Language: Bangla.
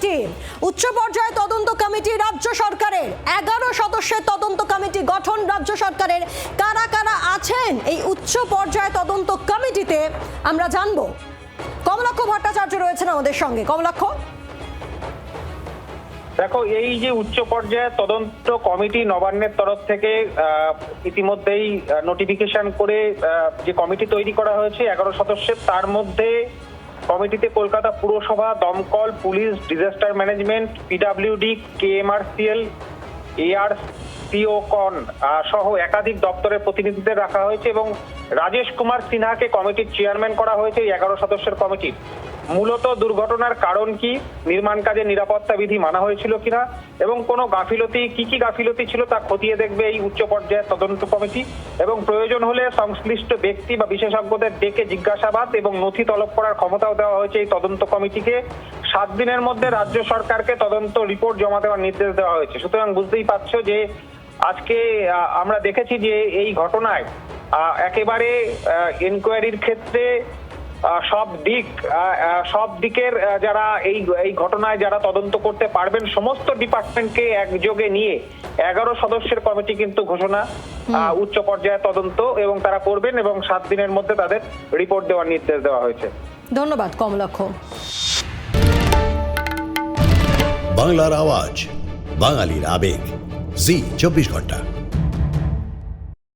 কমিটি, উচ্চ পর্যায়ে তদন্ত কমিটি রাজ্য সরকারের, 11 সদস্যের তদন্ত কমিটি গঠন রাজ্য সরকারের। কারা কারা আছেন এই উচ্চ পর্যায়ে তদন্ত কমিটিতে আমরা জানবো। কমলাক্ষ ভট্টাচার্য রয়েছেন আমাদের সঙ্গে। কমলাক্ষ, দেখো, এই যে উচ্চ পর্যায়ে তদন্ত কমিটি নবান্নের তরফ থেকে ইতিমধ্যেই নোটিফিকেশন করে যে কমিটি তৈরি করা হয়েছে 11 সদস্যের, তার মধ্যে কমিটিতে কলকাতা পুরসভা, দমকল, police, disaster management, PWD, KMRCL, এআরসিওকন সহ একাধিক দপ্তরের প্রতিনিধিদের রাখা হয়েছে এবং রাজেশ কুমার সিনহাকে কমিটির চেয়ারম্যান করা হয়েছে এই 11 সদস্যের কমিটির। মূলত দুর্ঘটনার কারণ কি, নির্মাণ কাজে নিরাপত্তা বিধি মানা হয়েছিল কিনা এবং কোনো গাফিলতি, কি গাফিলতি ছিল তা খতিয়ে দেখবে এই উচ্চ পর্যায়ের তদন্ত কমিটি এবং প্রয়োজন হলে সংশ্লিষ্ট ব্যক্তি বা বিশেষজ্ঞদের ডেকে জিজ্ঞাসাবাদ এবং নথি তলব করার ক্ষমতাও দেওয়া হয়েছে এই তদন্ত কমিটিকে। 7 দিনের মধ্যে রাজ্য সরকারকে তদন্ত রিপোর্ট জমা দেওয়ার নির্দেশ দেওয়া হয়েছে। সুতরাং বুঝতেই পারছো যে আজকে আমরা দেখেছি যে এই ঘটনায় একেবারে এনকোয়ারির ক্ষেত্রে সব দিকের যারা এই ঘটনায় যারা তদন্ত করতে পারবেন সমস্ত ডিপার্টমেন্টকে একযোগে নিয়ে 11 সদস্যের কমিটি কিন্তু ঘোষণা উচ্চ পর্যায়ে তদন্ত এবং তারা করবেন এবং 7 দিনের মধ্যে তাদের রিপোর্ট দেওয়ার নির্দেশ দেওয়া হয়েছে। ধন্যবাদ কমলাক্ষ। বাংলার আওয়াজ, বাঙালির আবেগ, জি 24 ঘন্টা।